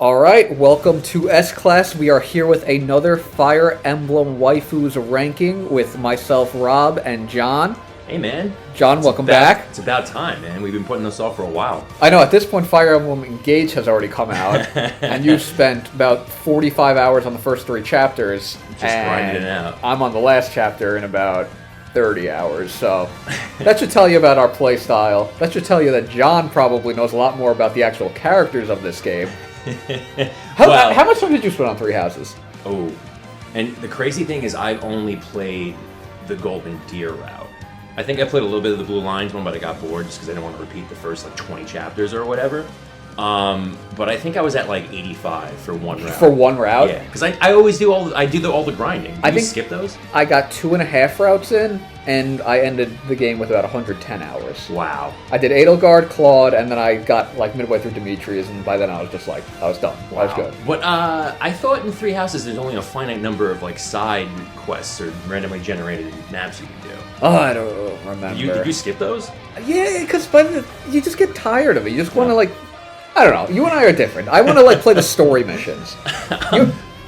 Alright, welcome to S-Class. We are here with another Fire Emblem Waifus ranking with myself, Rob, and John. Hey, man. John, welcome back. It's about time, man. We've been putting this off for a while. I know, at this point, Fire Emblem Engage has already come out, and you've spent about 45 hours on the first 3 chapters. Just grinding it out. I'm on the last chapter in about 30 hours, so that should tell you about our playstyle. That should tell you that John probably knows a lot more about the actual characters of this game. How much time did you spend on Three Houses? Oh, and the crazy thing is I've only played the Golden Deer route. I think I played a little bit of the Blue Lines one, but I got bored just because I didn't want to repeat the first 20 chapters or whatever. But I think I was at 85 for one route. For one route? Yeah, because I always do all the grinding. Do you skip those? I got 2.5 routes in, and I ended the game with about 110 hours. Wow. I did Edelgard, Claude, and then I got midway through Demetrius, and by then I was just I was done. Wow. I was good. But I thought in Three Houses there's only a finite number of side quests or randomly generated maps you can do. Oh, I don't remember. Did you skip those? Yeah, because you just get tired of it. You just want to I don't know. You and I are different. I want to play the story missions.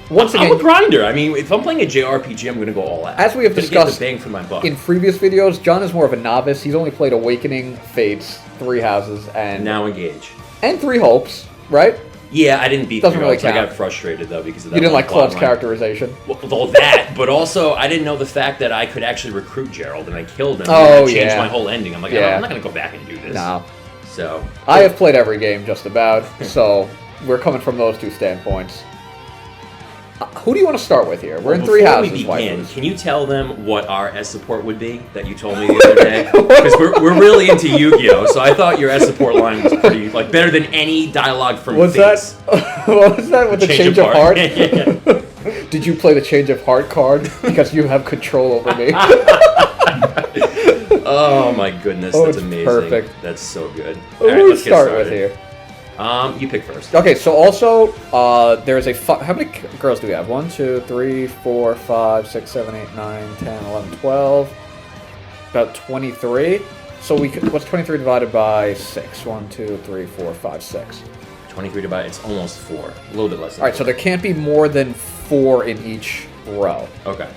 Once again, I'm a grinder. I mean, if I'm playing a JRPG, I'm going to go all out. As we have discussed bang for my buck. In previous videos, John is more of a novice. He's only played Awakening, Fates, Three Houses, and now Engage. And Three Hopes, right? Yeah, I didn't beat Doesn't Three really Hopes. count. I got frustrated though because of that. You didn't like Claude's characterization. Well, all that, but also I didn't know the fact that I could actually recruit Gerald, and I killed him. Oh, and I changed my whole ending. I'm like, I'm not going to go back and do this. No. So I have played every game just about, so we're coming from those two standpoints. Who do you want to start with here? We're in Three Houses. Before we begin, can you tell them what our S support would be that you told me the other day? Because we're really into Yu-Gi-Oh, so I thought your S support line was pretty better than any dialogue from Fates. What was that with the change of heart? Yeah. Did you play the change of heart card because you have control over me? Oh my goodness, that's amazing. Perfect. That's so good. All right, let's get started with here. You pick first. Okay, so also, there's how many girls do we have? 1, 2, 3, 4, 5, 6, 7, 8, 9, 10, 11, 12. About 23. So what's 23 divided by 6? 1, 2, 3, 4, 5, 6. 23 divided, it's almost 4. A little bit less than Alright, 4. so there can't be more than 4 in each row. Okay.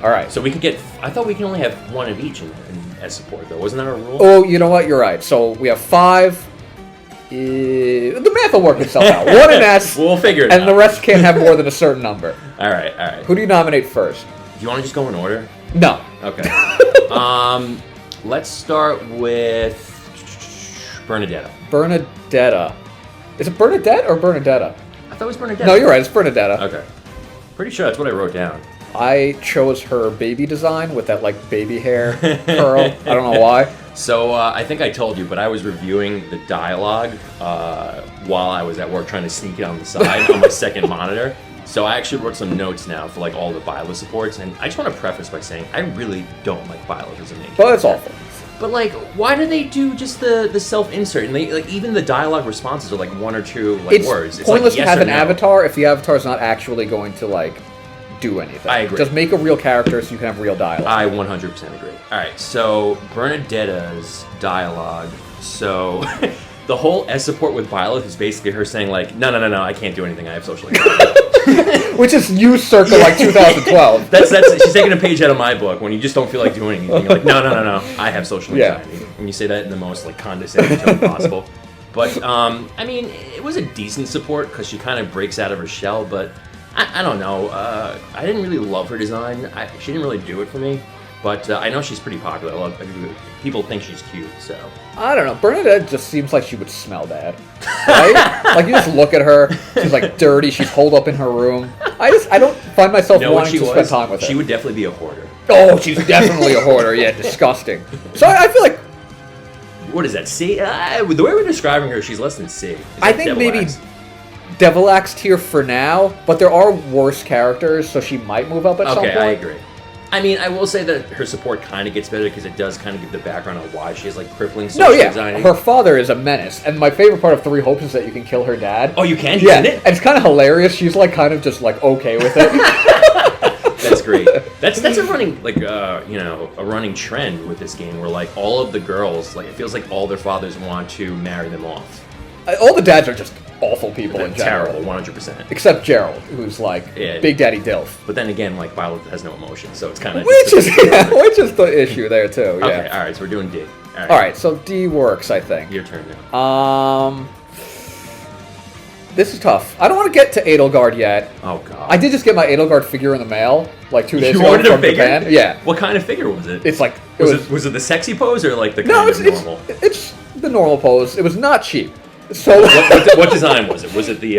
Alright. So we could get, I thought we can only have 1 of each in S support though. Wasn't that a rule? Oh, you know what? You're right. So we have 5. The math will work itself out. 1 in S. We'll figure it out. And the rest can't have more than a certain number. Alright. Who do you nominate first? Do you want to just go in order? No. Okay. Let's start with Bernadetta. Bernadetta. Is it Bernadette or Bernadetta? I thought it was Bernadetta. No, you're right. It's Bernadetta. Okay. Pretty sure that's what I wrote down. I chose her baby design with that baby hair curl. I don't know why. So I think I told you, but I was reviewing the dialogue while I was at work trying to sneak it on the side on my second monitor. So I actually wrote some notes now for all the Byleth supports, and I just want to preface by saying I really don't like Byleth as a main. Well, that's awful. But why do they do just the self-insert? And they even the dialogue responses are 1 or 2 words. It's pointless yes to have or an no. avatar if the avatar is not actually going to do anything. I agree. Just make a real character so you can have real dialogue. I 100% agree. All right, so Bernadetta's dialogue. So the whole S support with Byleth is basically her saying no, I can't do anything. I have social anxiety. Which is you circa 2012. That's she's taking a page out of my book. When you just don't feel like doing anything, you're no, I have social anxiety. And you say that in the most condescending tone possible. But I mean, it was a decent support because she kind of breaks out of her shell. But I don't know. I didn't really love her design. She didn't really do it for me. But I know she's pretty popular. People think she's cute, so. I don't know. Bernadette just seems like she would smell bad, right? You just look at her. She's dirty. She's holed up in her room. I don't find myself wanting to spend time with her. She would definitely be a hoarder. Oh, she's definitely a hoarder. Yeah, disgusting. So I feel like. What is that? C? The way we're describing her, she's less than C. I think maybe Devil Axe tier for now, but there are worse characters, so she might move up at some point. Okay, I agree. I mean, I will say that her support kind of gets better because it does kind of give the background on why she has crippling social anxiety. Her father is a menace, and my favorite part of Three Hopes is that you can kill her dad. Oh, you can? Yeah, and it's kind of hilarious. She's kind of just okay with it. That's great. That's a running a running trend with this game where all of the girls it feels like all their fathers want to marry them off. All the dads are just awful people in general. Terrible, 100%. Except Gerald, who's like Big Daddy Dilf. But then again, like Violet has no emotion, so it's kind of which is the issue there too. Yeah. Okay, all right, so we're doing D. All right, so D works, I think. Your turn now. This is tough. I don't want to get to Edelgard yet. Oh god. I did just get my Edelgard figure in the mail like 2 days you ago wanted from a figure? Japan. Yeah. What kind of figure was it? It's like was it the sexy pose or like the kind of normal? It's the normal pose. It was not cheap. So what design was it? Was it the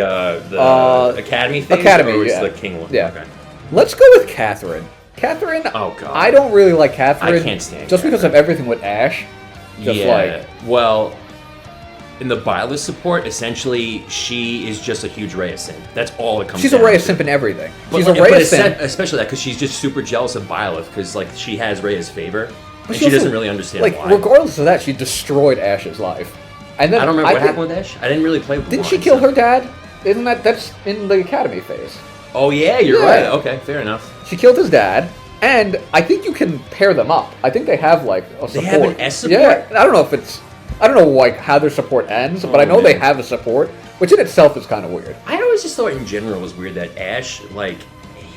Academy thing? Academy, or was yeah. The King one? Yeah. Okay. Let's go with Catherine. Catherine. Oh god. I don't really like Catherine. I can't stand just because of everything with Ash. Just well, in the Byleth support, essentially, she is just a huge Rhea simp. That's all it comes down to. She's a Rhea simp in everything. She's a Rhea Rhea simp. Especially that, because she's just super jealous of Byleth, because like, she has Rhea's favor, and she doesn't really understand why. Regardless of that, she destroyed Ash's life. And then I don't remember what happened with Ash. I didn't really play with Didn't she kill her dad? Isn't that's in the Academy phase? Oh yeah, you're right. Okay, fair enough. She killed his dad. And I think you can pair them up. I think they have like a support. They have an S support? Yeah, I don't know if it's... I don't know like how their support ends, but I know they have a support, which in itself is kind of weird. I always just thought in general it was weird that Ash, like,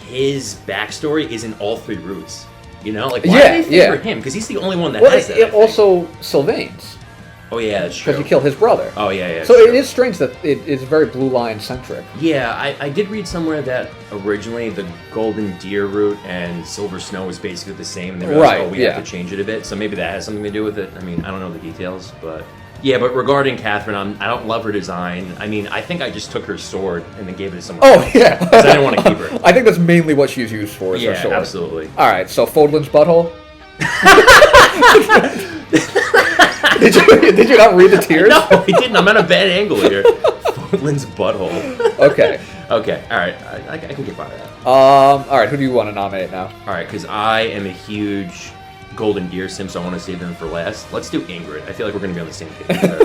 his backstory is in all 3 routes. You know? Like, why do they favor him? Because he's the only one that has that. It also Sylvain's. Oh yeah, that's true. Because you killed his brother. Oh yeah. So it is strange that it is very Blue Line centric. Yeah, I did read somewhere that originally the Golden Deer route and Silver Snow was basically the same, and they realized, we have to change it a bit. So maybe that has something to do with it. I mean, I don't know the details, but yeah. But regarding Catherine, I don't love her design. I mean, I think I just took her sword and then gave it to someone. Oh else, yeah, because I didn't want to keep her. I think that's mainly what she's used for. Is her sword. Absolutely. All right, so Fodlan's butthole. Did you not read the tears? No, I didn't. I'm at a bad angle here. Fodlan's butthole. Okay. Okay. All right. I can get by that. All right. Who do you want to nominate now? All right, because I am a huge Golden Deer sim, so I want to save them for last. Let's do Ingrid. I feel like we're going to be on the same page there.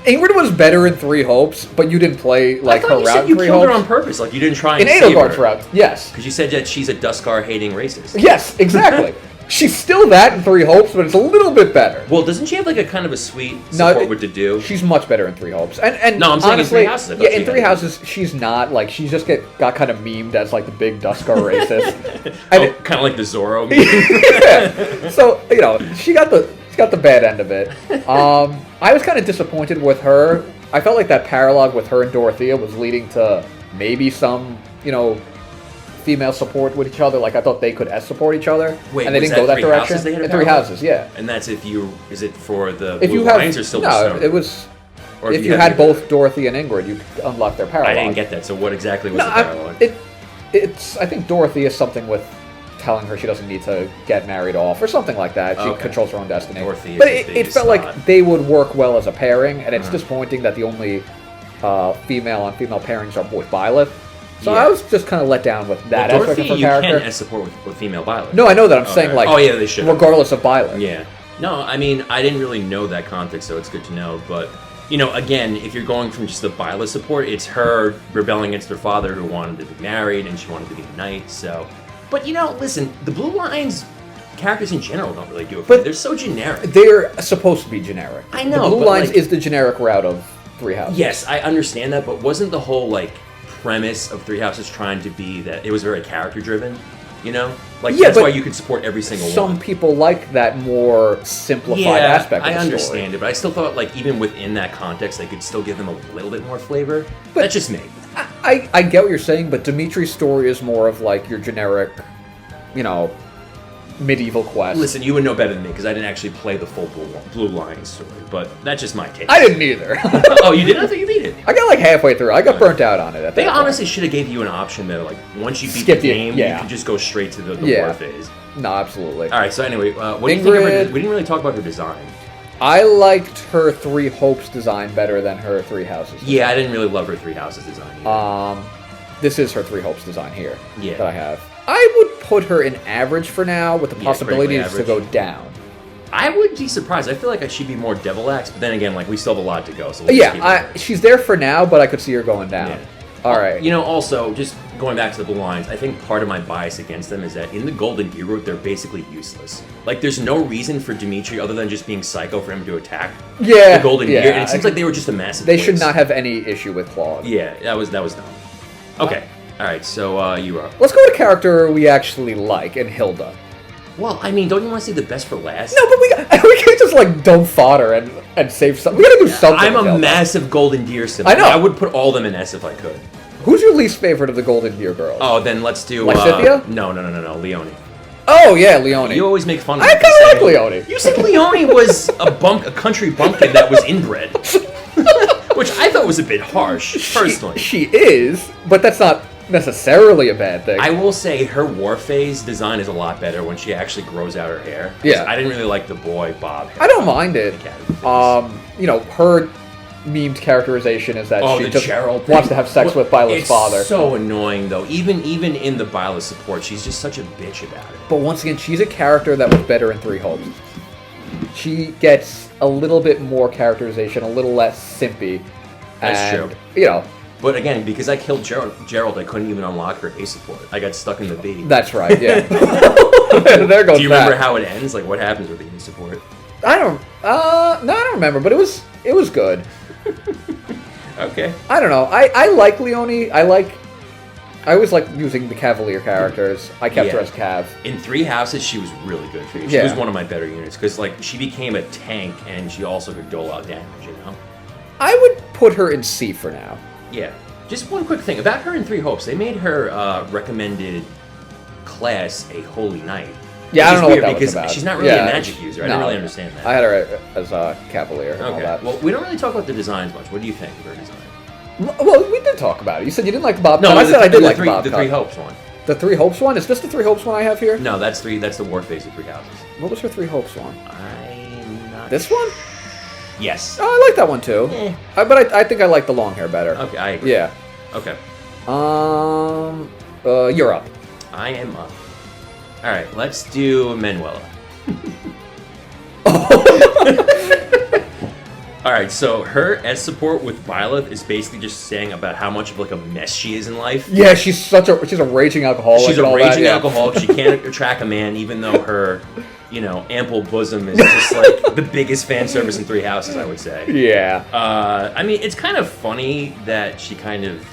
Ingrid was better in Three Hopes, but you didn't play like her route in Three Hopes. You killed her on purpose. Like you didn't try and in save Edelgard's her. route. Yes. Because you said that she's a Duskar hating racist. Yes, exactly. She's still that in Three Hopes, but it's a little bit better. Well, doesn't she have like a kind of a sweet support with to do? She's much better in Three Hopes. And no, I'm saying honestly, in Three Houses. Yeah, in Three Houses, she's not like she just got kind of memed as like the big Duskar racist. Kind of like the Zorro meme. Yeah. So she got the bad end of it. I was kind of disappointed with her. I felt like that paralogue with her and Dorothea was leading to maybe some female support with each other. Like I thought they could support each other. Wait, and they didn't go that direction. In Three Houses, yeah. And that's is it for the if Blue Lines or Silver Stone? No, it was. Or if you had both Dorothy and Ingrid, you could unlock their paralogue. I didn't get that. So what exactly was the paralogue? It's I think Dorothy is something with telling her she doesn't need to get married off or something like that. She controls her own destiny. Dorothy but is it felt like they would work well as a pairing, and it's disappointing that the only female on female pairings are with Byleth. So I was just kind of let down with that aspect of her character. You can support with female Byleth. No, I know that. I'm saying like, they should. Regardless of Byleth. Yeah. No, I mean, I didn't really know that context, so it's good to know. But again, if you're going from just the Byleth support, it's her rebelling against her father who wanted to be married and she wanted to be a knight. So, but listen, the Blue Lines characters in general don't really do it. But they're so generic. They're supposed to be generic. I know. The Blue Lines is the generic route of Three Houses. Yes, I understand that, but wasn't the whole premise of Three Houses trying to be that it was very character driven? That's why you could support every single one. Some people like that more simplified aspect of the I understand it, but I still thought even within that context, they could still give them a little bit more flavor. But that's just me. I get what you're saying, but Dimitri's story is more of your generic, medieval quest. Listen, you would know better than me because I didn't actually play the full Blue Lions story, but that's just my take. I didn't either. Oh, you didn't? I thought you beat it. I got halfway through. I got burnt out on it. They honestly should have gave you an option though. Once you beat the game, you could just go straight to the war phase. No, absolutely. All right. So anyway, what do you think of her? We didn't really talk about her design. I liked her Three Hopes design better than her Three Houses design. Yeah, I didn't really love her Three Houses design either. This is her Three Hopes design here that I have. I would put her in average for now with the possibilities to go down. I would be surprised. I feel like she'd be more Devil Axe, but then again, we still have a lot to go. So she's there for now, but I could see her going down. Yeah. All right. Also, just going back to the Blue Lions, I think part of my bias against them is that in the Golden Gear route, they're basically useless. Like, there's no reason for Dimitri other than just being psycho for him to attack the Golden Gear, and it seems like they were just a massive They should not have any issue with Claude. Yeah, that was dumb. Okay, alright, so you are. Let's go with a character we actually like, in Hilda. Well, I mean, don't you want to see the best for last? No, but we can't just, like, dump fodder and save something. We gotta do something. I'm with a Hilda. massive Golden Gear symbol. I know. I would put all of them in S if I could. Who's your least favorite of the Golden Gear girls? Oh, then let's do... Lysithea? No, Leone. Oh, yeah, Leone. You always make fun of I me. kind of like Leone. You said Leone was a country bumpkin that was inbred. Which I thought was a bit harsh, personally. She is, but that's not necessarily a bad thing. I will say her war phase design is a lot better when she actually grows out her hair. Yeah. I didn't really like the boy bob hair. I don't mind it. Phase. Her memed characterization is that she just Gerald wants to have sex with Byla's father. It's so annoying, though. Even in the Byla support, she's just such a bitch about it. But once again, she's a character that was better in Three Hopes. She gets a little bit more characterization, a little less simpy. That's and, true. But again, because I killed Gerald, I couldn't even unlock her A support. I got stuck in the B. That's right, yeah. There goes Do you remember how it ends? Like, what happens with the A support? No, I don't remember, but it was good. Okay. I don't know. I like Leone. I always like using the Cavalier characters. I kept her as Cav. In Three Houses, she was really good for you. She was one of my better units, because, like, she became a tank, and she also could dole out damage, you know? I would put her in C for now. Yeah. Just one quick thing. About her in Three Hopes, they made her recommended class a Holy Knight. Yeah, I don't know what that was because about. she's not really a magic user. I didn't really understand that. I had her as a Cavalier and all that. Well, we don't really talk about the designs much. What do you think of her design? Well, we did talk about it. You said you didn't like the Bob No, cut. I said I did like the the Bob The cut. Three Hopes one. The Three Hopes one? Is this the Three Hopes one I have here? No, that's the war phase of Three Houses. What was her Three Hopes one? I'm not... This one? Yes. Oh, I like that one too. But I think I like the long hair better. Okay, I agree. Yeah. Okay. You're up. I am up. Alright, let's do Manuela. Alright, so her S support with Byleth is basically just saying about how much of like a mess she is in life. Yeah, she's a raging alcoholic. She's a raging that, alcoholic. She can't attract a man, even though her, ample bosom is just like the biggest fan service in Three Houses, I would say. Yeah. I mean, it's kind of funny that she kind of,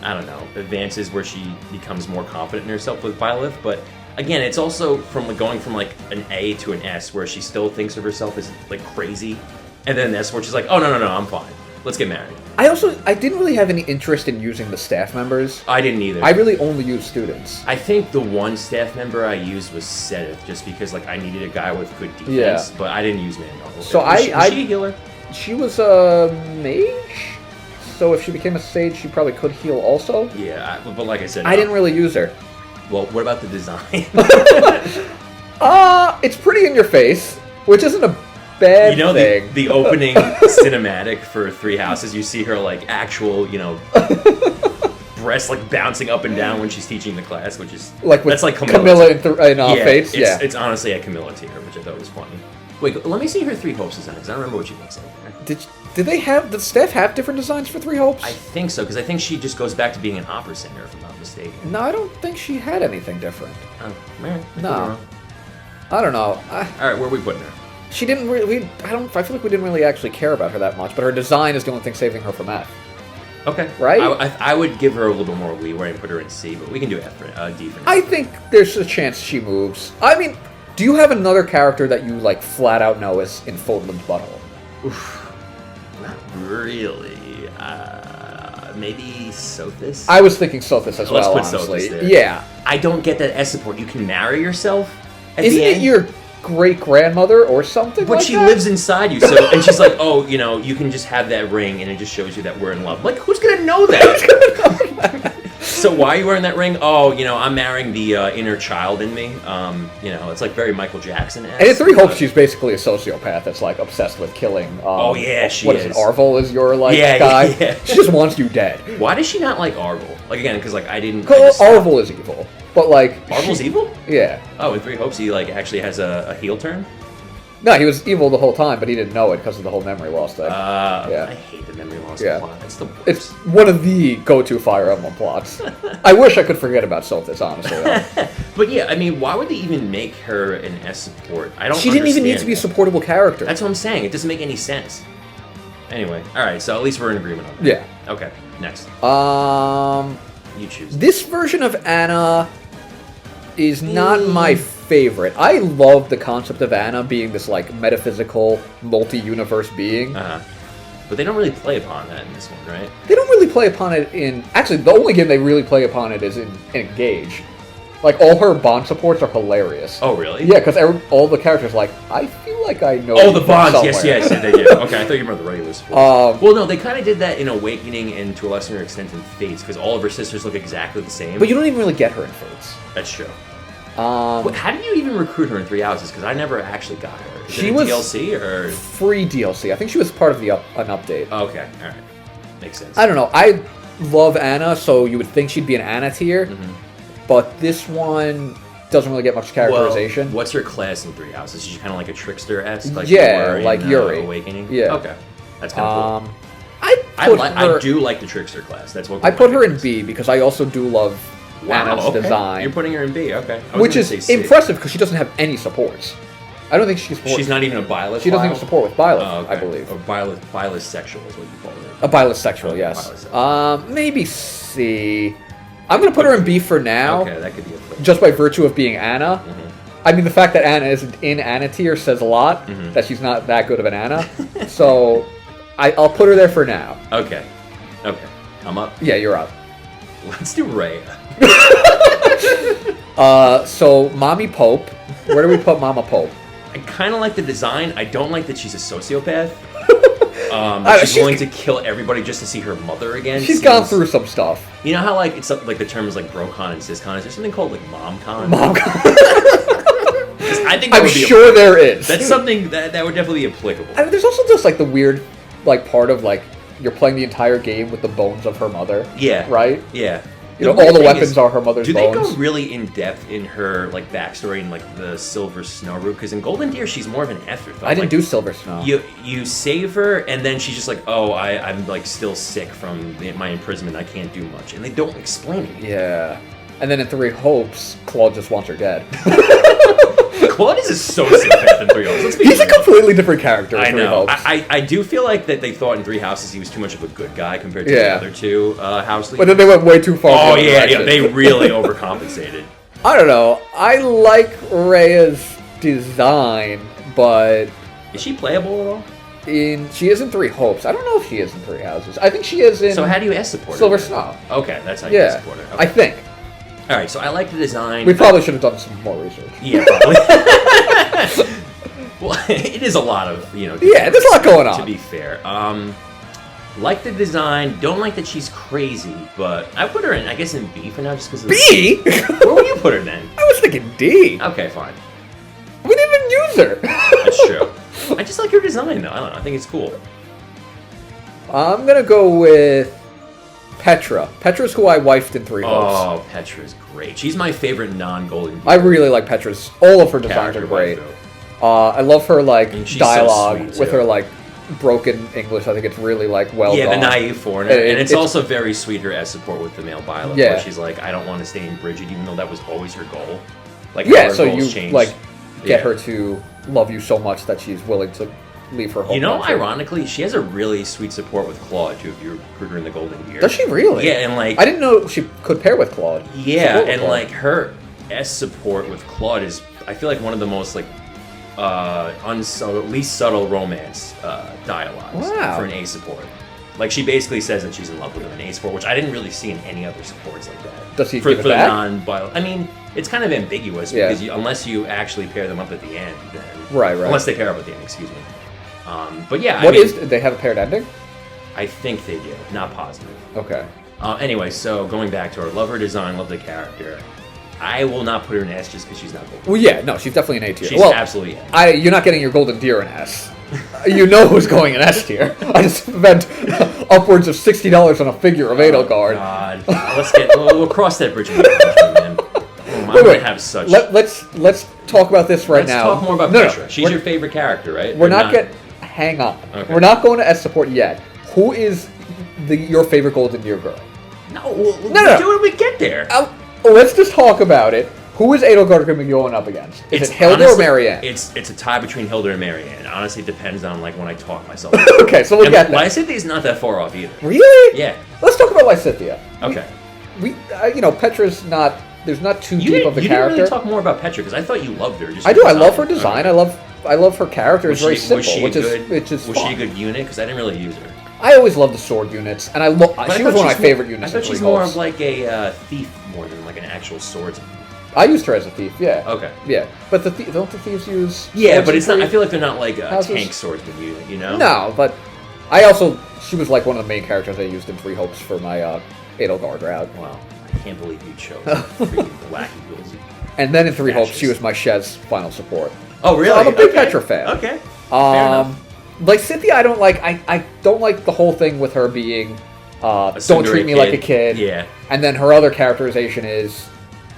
I don't know, advances where she becomes more confident in herself with Byleth, but again, it's also from going from like an A to an S where she still thinks of herself as like crazy, and then an S where she's like, oh no, I'm fine. Let's get married. I didn't really have any interest in using the staff members. I didn't either. I really only used students. I think the one staff member I used was Sedith, just because like I needed a guy with good defense, Yeah. but I didn't use Manuel. So was she a healer? She was a mage, so if she became a sage, she probably could heal also. Yeah, but like I said, I didn't really use her. Well, what about the design? It's pretty in your face, which isn't a bad thing. The opening cinematic for Three Houses, you see her like actual, breasts like bouncing up and down when she's teaching the class, which is like with that's like Camilla in Fates. It's honestly a Camilla tier, which I thought was funny. Wait, let me see her Three Hopes design, because I don't remember what she looks like there. Did the staff have different designs for Three Hopes? I think so, because I think she just goes back to being an opera singer, if I'm not mistaken. No, I don't think she had anything different. Oh, man. No. I don't know. Alright, where are we putting her? She didn't really... I feel like we didn't really actually care about her that much, but her design is the only thing saving her from F. Okay. Right? I would give her a little bit more leeway and put her in C, but we can do F for D for now. I think there's a chance she moves. I mean, do you have another character that you, like, flat out know is in Fodlan's butthole? Oof. Not really. Maybe Sothis? I was thinking Sothis as well, Let's put honestly. Sothis there. Yeah. I don't get that S support. You can marry yourself at Isn't the it end? your great-grandmother or something But like she that? lives inside you, so and she's like, oh, you can just have that ring, and it just shows you that we're in love. Like, who's gonna know that? So why are you wearing that ring? Oh, I'm marrying the inner child in me. It's like very Michael Jackson-esque. And in Three Hopes, she's basically a sociopath that's, like, obsessed with killing. Oh, yeah, she What is it, Arvel is your, like, Yeah, guy? yeah. She just wants you dead. Why does she not like Arvel? Like, again, because, like, I didn't... Arvel is evil, but, like... Arvel's evil? Yeah. Oh, in Three Hopes, he, like, actually has a heel turn? No, he was evil the whole time, but he didn't know it because of the whole memory loss thing. I hate the memory loss plot. It's the worst. It's one of the go-to Fire Emblem plots. I wish I could forget about Sothis, honestly. But yeah, I mean, why would they even make her an S support? I don't. She didn't even need to be a supportable character. That's what I'm saying. It doesn't make any sense. Anyway, all right. So at least we're in agreement on that. Yeah. Okay. Next. You choose. This version of Anna is not my favorite. I love the concept of Anna being this like metaphysical, multi-universe being. But they don't really play upon that in this one, right? They don't really play upon it in... Actually, the only game they really play upon it is in Engage. Like, all her bond supports are hilarious. Oh, really? Yeah, because all the characters like, I feel like I know... Oh, the bonds! Somewhere. Yes. They did. Okay, I thought you meant the regular support. Well, no, they kind of did that in Awakening and to a lesser extent in Fates, because all of her sisters look exactly the same. But you don't even really get her in Fates. That's true. How did you even recruit her in Three Houses? Because I never actually got her. Is it was DLC or free DLC. I think she was part of an update. Okay, all right, makes sense. I don't know. I love Anna, so you would think she'd be an Anna tier, but this one doesn't really get much characterization. Well, what's her class in Three Houses? Is she kind of like a trickster-esque? Like like Yuri. Awakening. Yeah. Okay, that's kind of cool. I do like the trickster class. That's what I put her in B because I also do love Anna's design. You're putting her in B, okay. Which is impressive because she doesn't have any supports. I don't think she's not even a Byleth. She doesn't even support with Byleth, I believe. Or Byleth sexual is what you call it. A Byleth sexual, yes. Maybe C. I'm going to put her in B for now. Okay, that could be a place. Just by virtue of being Anna. I mean, the fact that Anna isn't in Anna tier says a lot. That she's not that good of an Anna. So, I'll put her there for now. Okay. I'm up? Yeah, you're up. Let's do Rhea. So, Mommy Pope. Where do we put Mama Pope? I kind of like the design. I don't like that she's a sociopath. She's willing to kill everybody just to see her mother again. She's gone through some stuff. You know how like it's like the term is like BroCon and CisCon? Is there something called like MomCon? MomCon. I think I'm sure there is. That's something that would definitely be applicable. I mean, there's also just like the weird like part of like you're playing the entire game with the bones of her mother. Yeah. Right? Yeah. You know, all the weapons are her mother's bones. Do they go really in depth in her like backstory and like the Silver Snow route? Because in Golden Deer, she's more of an afterthought. I didn't do Silver Snow. You save her, and then she's just like, oh, I'm like still sick from my imprisonment. I can't do much, and they don't explain it. Yeah. And then in Three Hopes, Claude just wants her dead. Claude is a sociopath in Three Houses. He's a completely different character in Three Hopes. I do feel like that they thought in Three Houses he was too much of a good guy compared to the other two house leaders. But then they went way too far. Oh, yeah, they really overcompensated. I don't know. I like Rhea's design, but... Is she playable at all? She is in Three Hopes. I don't know if she is in Three Houses. I think she is in... So how do you S-support her? Silver Snow. Okay, that's how you S-support her. Okay. I think. All right, so I like the design. We probably should have done some more research. Yeah, probably. Well, it is a lot of, Yeah, there's a lot going on. To be fair. Like the design, don't like that she's crazy, but I put her in, I guess, in B for now just because of B? Where would you put her then? I was thinking D. Okay, fine. We didn't even use her. That's true. I just like her design, though. I don't know. I think it's cool. I'm going to go with Petra. Petra's who I wifed in Three Hopes. Oh, Petra's great. She's my favorite non-Golden. I really like Petra's. All of her designs are great. I love her like dialogue with her like broken English. I think it's really like well done. Yeah, the naive foreigner, and it's also very sweet her S support with the male Byleth. Yeah, where she's like, I don't want to stay in Bridget, even though that was always her goal. Like, so you changed. Like get her to love you so much that she's willing to leave her home. You know, ironically, she has a really sweet support with Claude too. If you recruit her in the Golden Gear, does she really? Yeah, and like I didn't know she could pair with Claude. Yeah, and like her S support with Claude is, I feel like one of the most like least subtle romance dialogues for an A support. Like she basically says that she's in love with him in A support, which I didn't really see in any other supports like that. Does he for give it the back? non-bio? I mean, it's kind of ambiguous because unless you actually pair them up at the end, then right. Unless they pair up at the end, excuse me. But yeah, do they have a paired ending? I think they do, not positive. Okay. Anyway, so going back to her, love her design, love the character. I will not put her in S just because she's not golden. Well, yeah, no, she's definitely an A tier. She's absolutely A. You're not getting your Golden Deer in S. You know who's going in S tier. I just spent upwards of $60 on a figure of Edelgard. God, we'll cross that bridge when we come to it, man. I'm gonna have such. Let's talk about this right now. Let's talk more about Petra. She's your favorite character, right? We're not getting... Hang on. Okay. We're not going to S support yet. Who is your favorite Golden Gear girl? No, we'll do it when we get there. Let's just talk about it. Who is Edelgard going to be going up against? Is it Hilda or Marianne? It's a tie between Hilda and Marianne. Honestly, it depends on like when I talk myself. Okay, so we'll get there. Lysithia's not that far off either. Really? Yeah. Let's talk about Lysithia. Okay. We Petra's not. There's not too deep of a character. You didn't really talk more about Petra because I thought you loved her. I do. I love her design. Okay. I love her character. It's very simple, which is Was she a good unit? Because I didn't really use her. I always loved the sword units, and she was one of my favorite units. I thought she's more of like a thief more than like an actual swordsman. I used her as a thief, yeah. Okay. Yeah, but don't the thieves use? Yeah, but it's not. I feel like they're not like a tank swordsman unit, you know? No, but she was like one of the main characters I used in Three Hopes for my Edelgard route. Wow, I can't believe you chose freaking Black Eagles. And then in Three Hopes, she was my Shez final support. Oh, really? So I'm a big Petra fan. Okay. Fair enough. Like Cynthia, I don't like. I don't like the whole thing with her being, don't treat me like a kid. Yeah. And then her other characterization is,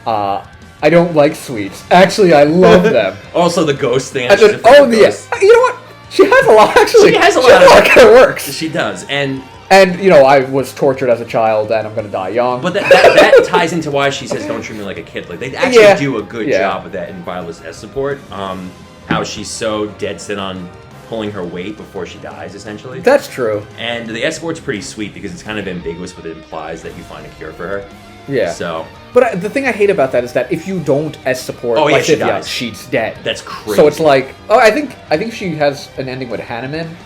I don't like sweets. Actually, I love them. Also, the ghost thing. And then, you know what? She has a lot. Actually, she has a lot. It works. She does, and I was tortured as a child, and I'm gonna die young. But that ties into why she says, "Don't treat me like a kid." Like they actually do a good job of that in Violet's S support. How she's so dead set on pulling her weight before she dies, essentially. That's true. And the S support's pretty sweet because it's kind of ambiguous, but it implies that you find a cure for her. Yeah. So. But the thing I hate about that is that if you don't S support, she's dead. That's crazy. So it's like, I think she has an ending with Hanuman.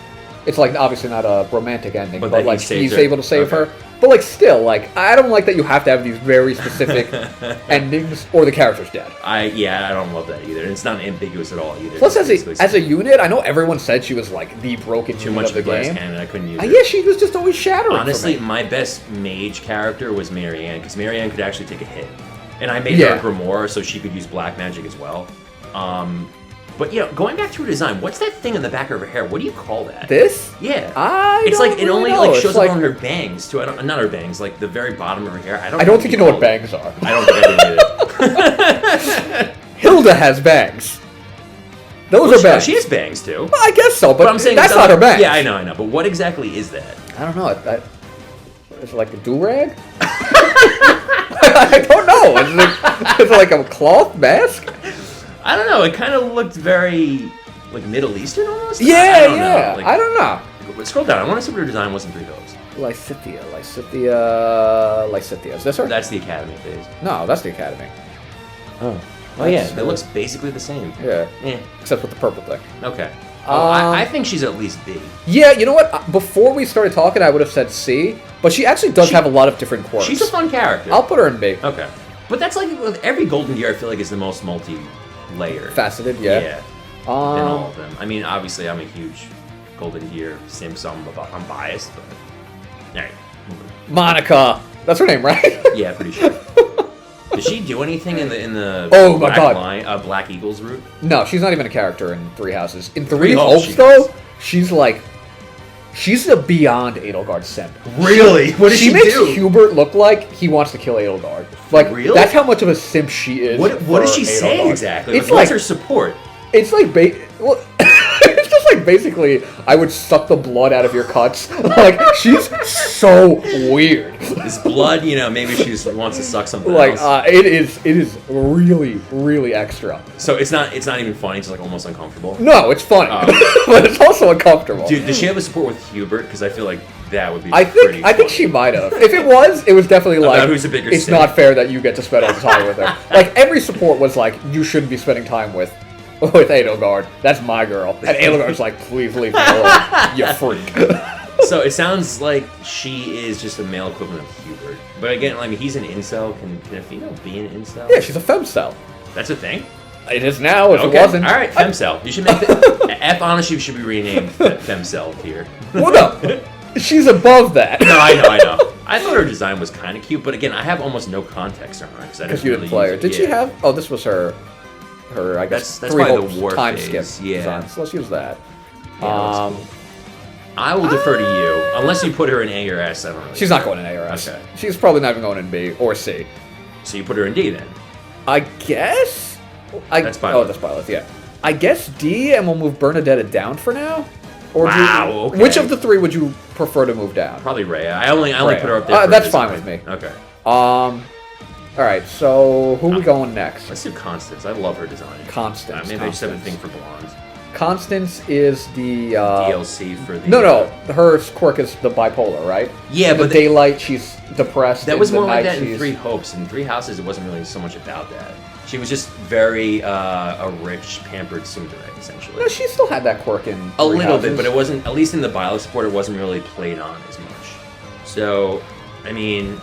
It's like obviously not a romantic ending, but like he's able to save her. But like still, like I don't like that you have to have these very specific endings or the character's dead. I don't love that either. It's not ambiguous at all either. Plus, as a unit, I know everyone said she was like the broken too unit much of the glass game. cannon. I couldn't use it. Yeah, she was just always shattering. Honestly, my best mage character was Marianne because Marianne could actually take a hit, and I made her a grimoire so she could use black magic as well. But going back to her design, what's that thing in the back of her hair? What do you call that? This? Yeah. It's like it only like shows up on her bangs too. Not her bangs, like the very bottom of her hair. I don't think you know what bangs are. I don't think I do either. Hilda has bangs. Those are bangs. She has bangs too. Well, I guess so, but I'm saying that's not her bangs. Yeah, I know. But what exactly is that? I don't know. Is it like a do-rag? I don't know. Is it like a cloth mask? I don't know. It kind of looked very like Middle Eastern almost. Yeah, I don't know. Scroll down. I want to see what her design was in Three Hopes. Lysithia. Is this her? That's the Academy phase. No, that's the Academy. Oh yeah. It looks basically the same. Yeah. Except with the purple thing. Okay. I think she's at least B. Yeah, you know what? Before we started talking, I would have said C, but she actually does have a lot of different quirks. She's a fun character. I'll put her in B. Okay. But that's like with every Golden Gear, I feel like is the most multi-layered. Faceted, yeah. Yeah. In all of them. I mean, obviously, I'm a huge Golden Gear simp, so I'm biased, but... Alright. Monica! That's her name, right? Yeah, pretty sure. Does she do anything in the oh my God. Black Eagles route? No, she's not even a character in Three Houses. In Three Hopes, though, she's a beyond Edelgard simp. Really? What does she do? She makes Hubert look like he wants to kill Edelgard. Like, really? That's how much of a simp she is. What does she say exactly? What's her support? It's like, it's just like basically, I would suck the blood out of your cuts. Like, she's so weird. This blood, maybe she wants to suck something else. It is really, really extra. So it's not even funny. It's like almost uncomfortable. No, it's funny, but it's also uncomfortable. Dude, does she have a support with Hubert? Because I feel like that would be. I think she might have. If it was definitely like who's a bigger it's simp. not fair that you get to spend all the time with her. Like every support was like you shouldn't be spending time with Edelgard. That's my girl. And Edelgard's like, please leave me alone, you freak. So it sounds like she is just a male equivalent of Hubert. But again, I mean, he's an incel. Can a female be an incel? Yeah, she's a femcel. That's a thing? It is now, if it wasn't. All right, femcel. You should make the... F, honestly, should be renamed femcel here. Well, no. She's above that. No, I know. I thought her design was kind of cute, but again, I have almost no context on her. Because you didn't play her. Did she have... Oh, this was her I guess, that's Three probably Hopes the war time phase. skip Yeah. design. So let's use that. Yeah, cool. I will defer to you, unless you put her in A or S. I don't know. She's not going in A or S. Okay. She's probably not even going in B or C. So you put her in D then? I guess? That's Byleth. That's Byleth, yeah. I guess D, and we'll move Bernadetta down for now? Or wow, okay. Which of the three would you prefer to move down? Probably Rhea. I only put her up there for that's fine with me. Okay. Alright, so who are we going next? Let's do Constance. I love her design. Constance. Maybe I just have a thing for blondes. Constance is the... DLC for the... No, her quirk is the bipolar, right? Yeah, in but... the daylight, she's depressed. That was more like that in Three Hopes. In Three Houses, it wasn't really so much about that. She was just very a rich, pampered tsundere, essentially. No, she still had that quirk in a little bit, but it wasn't, at least in the Byleth support, it wasn't really played on as much. So, I mean,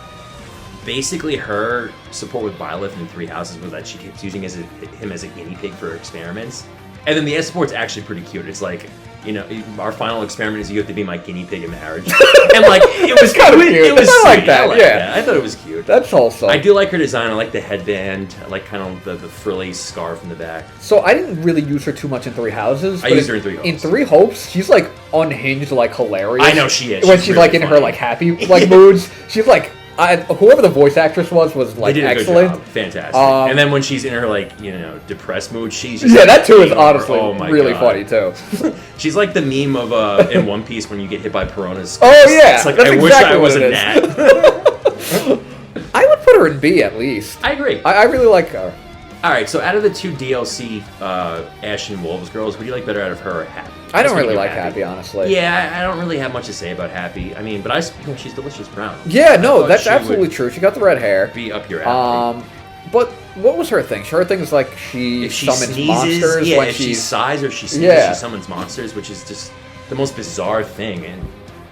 basically her support with Byleth in Three Houses was that she keeps using him as a guinea pig for experiments. And then the S support's actually pretty cute. It's like, you know, our final experiment is you have to be my guinea pig in marriage. And like, it was kind of cute. It was I like that, yeah. I thought it was cute. That's also. I do like her design. I like the headband. I like kind of the frilly scarf in the back. So I didn't really use her too much in Three Houses. I used her in Three Hopes. In Three Hopes, she's like unhinged, like hilarious. I know she is. When she's really like in her like happy like moods, she's like. Whoever the voice actress was like excellent. Good job. Fantastic. And then when she's in her like, you know, depressed mood, she's just that too is honestly really God. funny too. She's like the meme of in One Piece when you get hit by piranhas. Oh yeah, it's like that's I wish I was a gnat. I would put her in B at least. I agree. I really like her. All right, so out of the two DLC Ashen Wolves girls, would you like better out of her or Happy? I don't really like Happy, honestly. Yeah, I don't really have much to say about Happy. I mean, but she's delicious brown. Yeah, no, that's absolutely true. She got the red hair. Be up your alley. But what was her thing? Her thing is like she summons sneezes, monsters. Yeah, when if she sighs or she sneezes, she summons monsters, which is just the most bizarre thing.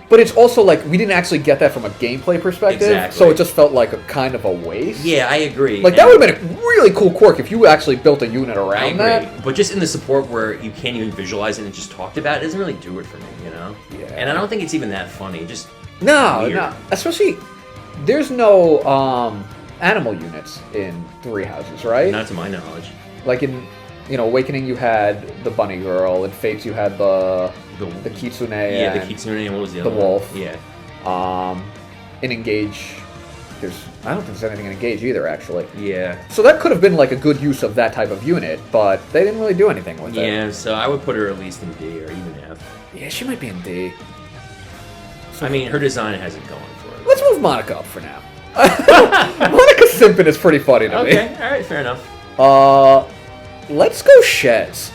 But it's also like we didn't actually get that from a gameplay perspective, so it just felt like a kind of a waste. Yeah, I agree. Like that would have been a really cool quirk if you actually built a unit around that. But just in the support where you can't even visualize it and just talked about it, doesn't really do it for me, you know? Yeah. And I don't think it's even that funny. Just no. Especially there's no animal units in Three Houses, right? Not to my knowledge. Like in Awakening you had the bunny girl, in Fates you had the kitsune. Yeah, the kitsune, and what was the other one? The wolf. Yeah. In Engage, I don't think there's anything in Engage either, actually. Yeah. So that could have been like a good use of that type of unit, but they didn't really do anything with it. Yeah, so I would put her at least in D or even F. Yeah, she might be in D. I mean, her design has it going for her. Let's move Monica up for now. Monica Simpin is pretty funny to me. Okay, alright, fair enough. Let's go Shez.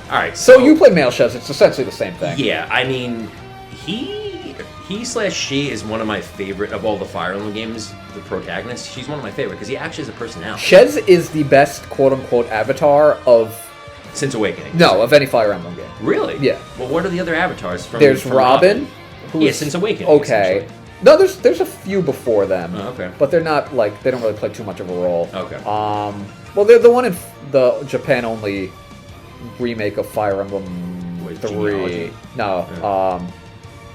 Alright, so you play male Shez, it's essentially the same thing. Yeah, I mean, he/she is one of my favorite of all the Fire Emblem games, the protagonist. She's one of my favorite because he actually has a personality. Shez is the best quote-unquote avatar of... Since Awakening. No, of any Fire Emblem game. Really? Yeah. Well, what are the other avatars from There's Robin. Yeah, since Awakening. Okay. No, there's a few before them. Oh, okay. But they're not, like, they don't really play too much of a role. Okay. Well, they're the one in the Japan-only remake of Fire Emblem 3. Genealogy? No. Yeah.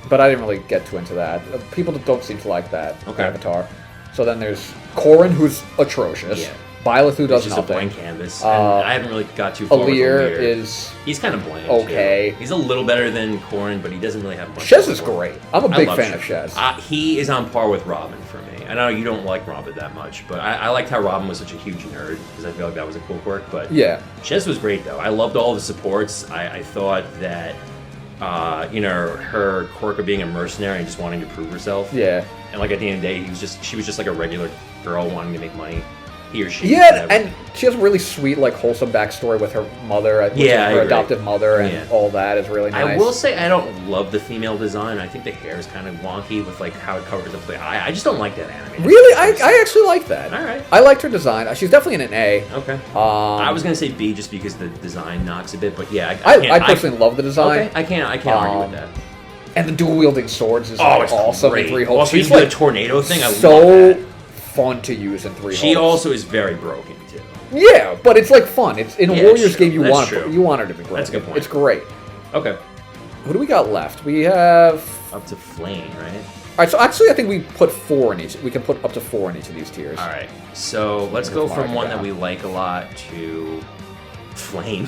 But I didn't really get too into that. People don't seem to like that avatar. So then there's Corrin, who's atrocious. Yeah. Byleth, who does just nothing. A blank canvas. I haven't really got too far with Alir. He's kind of bland. Okay. Too. He's a little better than Corrin, but he doesn't really have much. Shez is great. I'm a big fan of Shez. He is on par with Robin for me. I know you don't like Robin that much, but I liked how Robin was such a huge nerd because I feel like that was a cool quirk. But yeah, Shez was great though. I loved all the supports. I thought that her quirk of being a mercenary and just wanting to prove herself. Yeah. And like at the end of the day, she was just like a regular girl wanting to make money. He or she. Yeah, and she has a really sweet, like, wholesome backstory with her mother, her adoptive mother, and all that is really nice. I will say I don't love the female design. I think the hair is kind of wonky with like how it covers up the eye. I just don't like that anime. Really, I actually like that. All right, I liked her design. She's definitely in an A. Okay. I was gonna say B just because the design knocks a bit, but yeah, I personally love the design. Okay, I can't argue with that. And the dual wielding swords is awesome great. in Three Hopes. She's like the tornado thing. I love that. Fun to use in Three Hopes. She also is very broken too. Yeah, but it's like fun. It's in a Warriors game. You want her to be broken. That's a good point. It's great. Okay. Who do we got left? We have up to Flame, right? All right. So actually, I think we put 4 in each. We can put up to 4 in each of these tiers. All right. So let's go from one that we like a lot to Flame.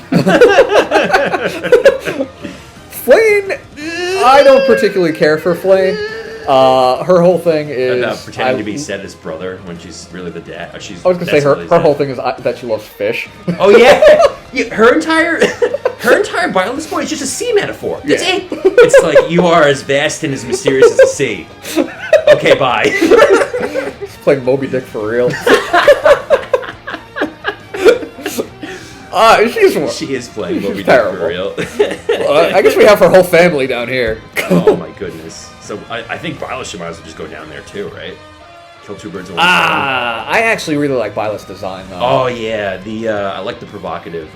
Flame. I don't particularly care for Flame. Her whole thing is about pretending to be Seta's brother when she's really the dad. I was gonna say her whole thing is that she loves fish. Oh yeah, her entire bio at this point is just a sea metaphor. That's it. It's like you are as vast and as mysterious as the sea. Okay, bye. She's playing Moby Dick for real. She is playing Moby Dick terrible. for real. I guess we have her whole family down here. Oh my goodness. So I think Violet should might as well just go down there too, right? Kill two birds with one stone. I actually really like Violet's design though. Oh yeah, I like the provocative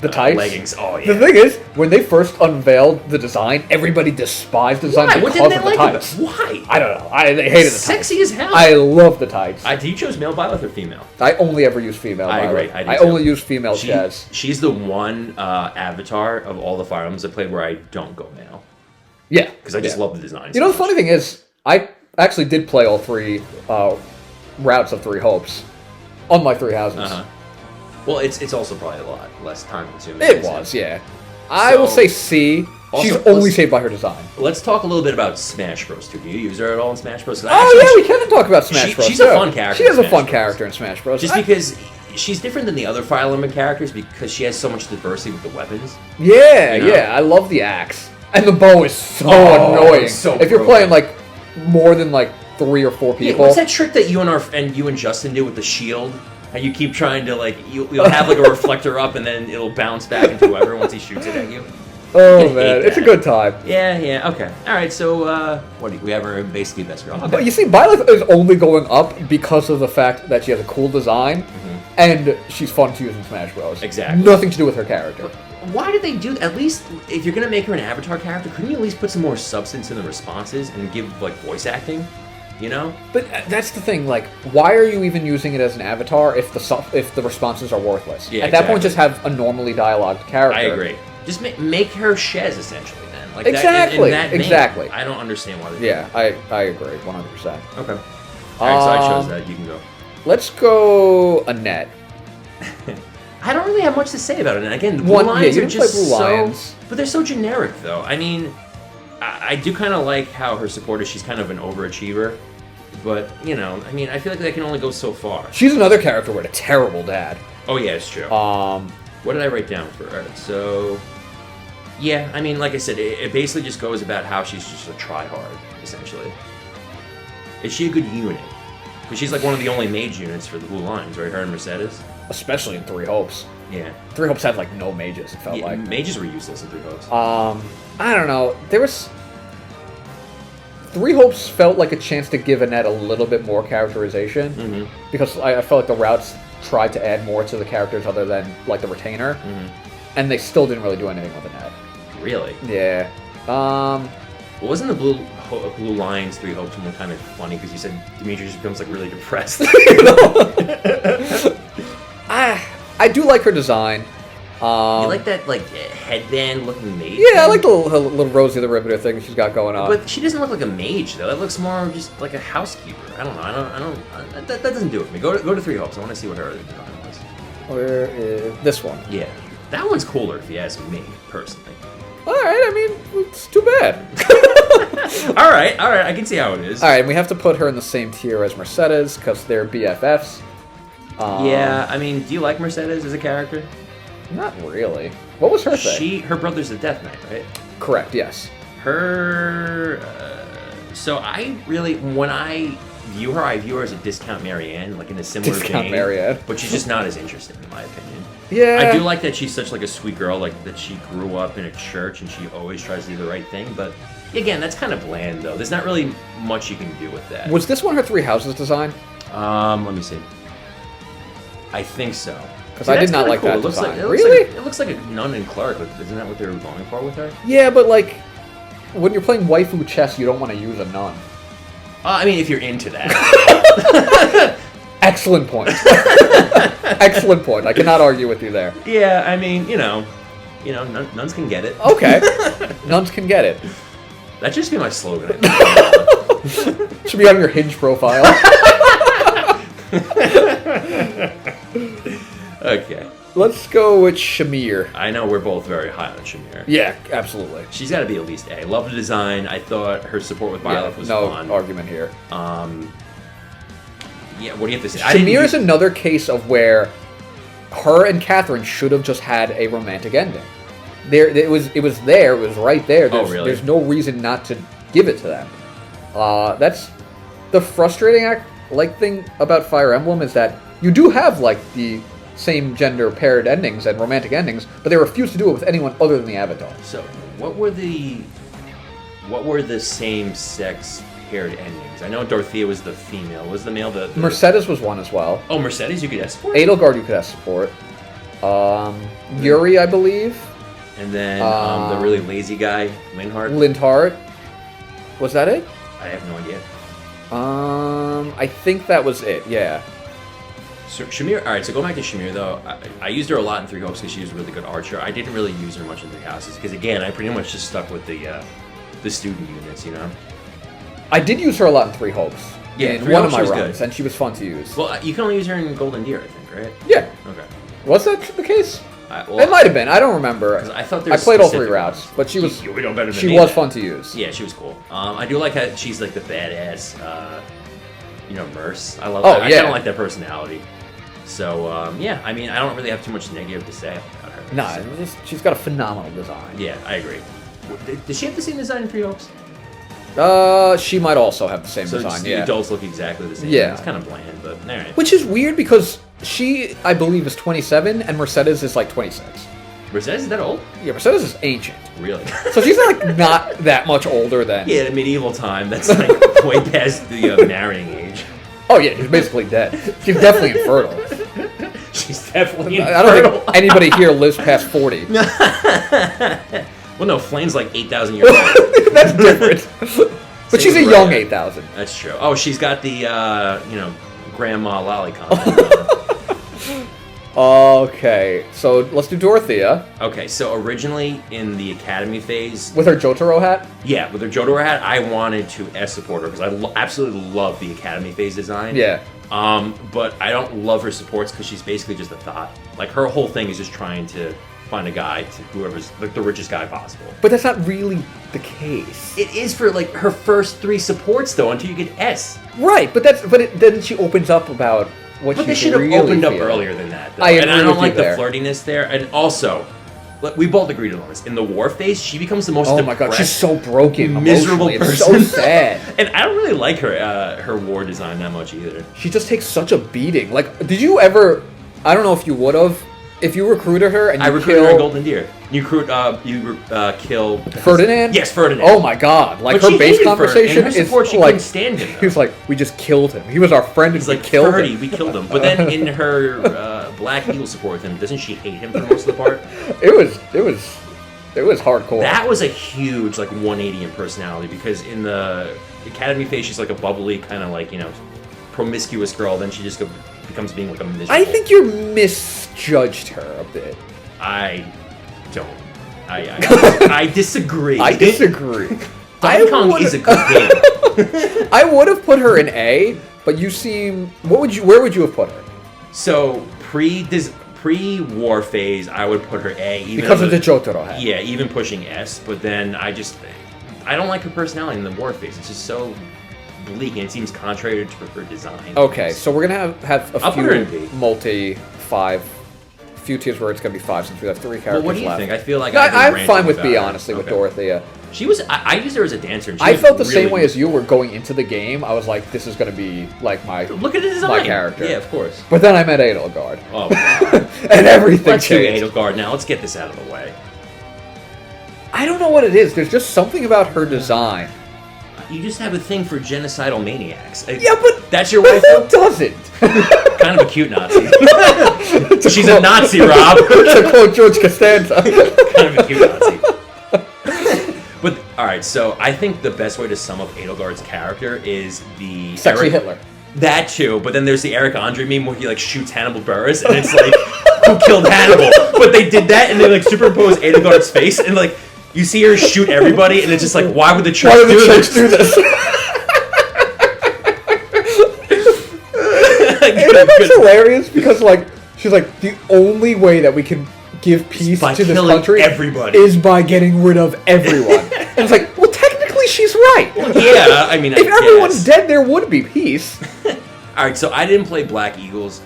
the tights? leggings. Oh yeah. The thing is, when they first unveiled the design, everybody despised the design because What didn't of they the like tights. it? Why? I don't know. They hated the tights. Sexy as hell. I love the tights. You chose male Violet or female? I only ever use female I Violet. agree. I I do only too. use female Chaz. She's the one avatar of all the Fire Emblems I played where I don't go male. Yeah. Because I just love the design. You know, the funny thing is, I actually did play all three routes of Three Hopes on my Three Houses. Uh-huh. Well, it's also probably a lot less time consuming. It was, yeah. I will say C. She's only saved by her design. Let's talk a little bit about Smash Bros. Too. Do you use her at all in Smash Bros? We can talk about Smash Bros. She's a fun character. She is a fun character in Smash Bros. Just because she's different than the other Fire Emblem characters because she has so much diversity with the weapons. Yeah, You know? yeah. I love the axe. And the bow is so annoying. If you're playing like more than like 3 or 4 people. Yeah, what's that trick that you and Justin do with the shield? How you keep trying to like you'll have like a reflector up and then it'll bounce back into whoever once he shoots it at you. Oh man, it's a good time. Yeah, okay. All right, so we have her basically best girl. Okay. But you see, Violet is only going up because of the fact that she has a cool design and she's fun to use in Smash Bros. Exactly. Nothing to do with her character. Why did they do that? At least if you're gonna make her an avatar character, couldn't you at least put some more substance in the responses and give like voice acting? You know? But that's the thing. Like, why are you even using it as an avatar if the responses are worthless? Yeah, At that point, just have a normally dialogued character. I agree. Just make her Shez essentially then. Like exactly. That vein. Exactly. I don't understand why they. Yeah, I agree 100%. Okay. All right, so I chose that. You can go. Let's go Annette. I don't really have much to say about it. And again, the blue lines you are didn't play Blue so, Lions. but they're so generic though. I mean, I do kind of like how her support is. She's kind of an overachiever, but you know, I mean, I feel like that can only go so far. She's another character with a terrible dad. Oh yeah, it's true. What did I write down for her? So, yeah, I mean, like I said, it basically just goes about how she's just a tryhard, essentially. Is she a good unit? Because she's like one of the only mage units for the Blue Lines, right? Her and Mercedes. Especially in Three Hopes. Yeah. Three Hopes had like no mages, it felt like. Mages were useless in Three Hopes. I don't know. There was... Three Hopes felt like a chance to give Annette a little bit more characterization. Because I felt like the routes tried to add more to the characters other than like the retainer. And they still didn't really do anything with Annette. Really? Yeah. Wasn't the Blue Lions Three Hopes one kind of funny because you said Dimitri just becomes like really depressed? I do like her design. You like that like headband looking mage? Yeah, I like the little Rosie the Riveter thing she's got going on. But she doesn't look like a mage though. That looks more just like a housekeeper. I don't know. That doesn't do it for me. Go to Three Hopes. I want to see what her other design was. Where is this one? Yeah, that one's cooler if you ask me personally. All right, I mean, it's too bad. all right, I can see how it is. All right, we have to put her in the same tier as Mercedes because they're BFFs. Yeah, I mean, do you like Mercedes as a character? Not really. What was her thing? Her brother's the Death Knight, right? Correct, yes. Her... so I really, when I view her as a discount Marianne, like in a similar vein. Marianne. But she's just not as interesting, in my opinion. Yeah. I do like that she's such like a sweet girl, like that she grew up in a church and she always tries to do the right thing, but again, that's kind of bland though. There's not really much you can do with that. Was this one her Three Houses design? Let me see. I think so. Because I did not like that design. Really? It looks like a nun and clerk. Isn't that what they were going for with her? Yeah, but like, when you're playing waifu chess, you don't want to use a nun. I mean, if you're into that. Excellent point. Excellent point. I cannot argue with you there. Yeah, I mean, you know, nuns can get it. Okay. Nuns can get it. That should just be my slogan. Should be on your Hinge profile. Okay. Let's go with Shamir. I know we're both very high on Shamir. Yeah, absolutely. She's got to be at least A. Love the design. I thought her support with Byleth was fun. No argument here. Yeah, what do you have to say? Shamir is another case of where her and Catherine should have just had a romantic ending. It was right there. Really? There's no reason not to give it to them. That's the frustrating thing about Fire Emblem is that you do have like the same gender paired endings and romantic endings, but they refuse to do it with anyone other than the Avatar. So, what were the same sex paired endings? I know Dorothea was the female. Was the male the Mercedes was one as well. Oh, Mercedes you could S-support? Edelgard you could S-support. Yuri, I believe. And then the really lazy guy, Lindhart. Was that it? I have no idea. I think that was it, yeah. So Shamir, alright, so going back to Shamir though, I used her a lot in Three Hopes because she was a really good archer. I didn't really use her much in Three Houses because again, I pretty much just stuck with the student units, you know? I did use her a lot in Three Hopes. Yeah, in one of my runs, and she was fun to use. Well, you can only use her in Golden Deer, I think, right? Yeah. Okay. Was that the case? It might have been. I don't remember. I thought I played all 3 routes, but she was. We know better than she me was then. fun to use. Yeah, she was cool. I do like how she's like the badass, Merce. I love. Oh, that. I yeah. kind of like that personality. So yeah, I mean, I don't really have too much negative to say about her. Nah, So. she's got a phenomenal design. Yeah, I agree. Does she have the same design in Three Hopes? She might also have the same design. The yeah. adults look exactly the same. Yeah. It's kind of bland, but all right. Which is weird because she, I believe, is 27 and Mercedes is like 26. Mercedes is that old? Yeah, Mercedes is ancient. Really? So she's like not that much older than. Yeah, in medieval time, that's like way past the marrying age. Oh yeah, she's basically dead. She's definitely infertile. She's definitely infertile. I don't think anybody here lives past 40. Well, no, Flame's like 8,000 years old. That's different. But she's a young 8,000. That's true. Oh, she's got the, grandma lolicon. Okay, so let's do Dorothea. Okay, so originally in the Academy phase... With her Jotaro hat? Yeah, with her Jotaro hat, I wanted to S-support her because I absolutely love the Academy phase design. Yeah. But I don't love her supports because she's basically just a thought. Like, her whole thing is just trying to find a guy to whoever's like the richest guy possible. But that's not really the case. It is for like her first 3 supports though until you get S. Right, but then she opens up about what but she's they should have really opened up feeling. earlier than that. Though. I agree and I don't with like you the there. flirtiness there. And also, we both agreed on this. In the war phase, she becomes the most Oh my god, she's so broken, miserable emotionally. person. It's so sad. And I don't really like her war design that much either. She just takes such a beating. Like, did you ever? I don't know if you would have. If you recruited her and you I recruited her in Golden Deer. You kill Ferdinand. Yes, Ferdinand. Oh my god! Like but her base Ferdinand. conversation In her support, is she like couldn't stand him. Though. he was like, we just killed him. He was our friend, and He's we like killed 30, him. we killed him. But then in her Black Eagle support with him, doesn't she hate him for most of the part? It was hardcore. That was a huge like 180 in personality because in the Academy phase she's like a bubbly kind of like promiscuous girl. Then she just becomes being like a miserable. I think you misjudged her a bit. I don't. I disagree. I disagree. Donkey Kong is a good game. I would have put her in A, but you seem. Where would you have put her? So pre-war phase, I would put her A. Even Because of the Jotaro hat. Yeah, even pushing S. But then I don't like her personality in the war phase. It's just so bleak, and it seems contrary to her design. Okay, so we're gonna have a I'll put her in few B. multi-5, few tiers where it's gonna be 5 since we have 3 characters Well, what do you left. think? I feel like I'm fine with B, honestly, with Okay. Dorothea. She was. I used her as a dancer. And she I was felt the really same way good. as you were going into the game. I was like, this is gonna be like my Look at the design. my character. Yeah, of course. But then I met Edelgard. Oh, God. And everything Let's do changed. Edelgard now. Let's get this out of the way. I don't know what it is. There's just something about her design. You just have a thing for genocidal maniacs. Yeah, but that's your but waifu. who doesn't? Kind of a cute Nazi. She's a Nazi, Rob. To quote George Costanza. Kind of a cute Nazi. But all right, so I think the best way to sum up Edelgard's character is the Sexy Hitler. That too, but then there's the Eric Andre meme where he like shoots Hannibal Buress, and it's like, who killed Hannibal? But they did that, and they like superimpose Edelgard's face, and like you see her shoot everybody, and it's just like, why would the church do this? That's hilarious because like She's like, the only way that we can give peace to this country is by getting rid of everyone. And it's like, well, technically she's right. Well, yeah, I mean, if everyone's dead, there would be peace. All right, so I didn't play Black Eagles.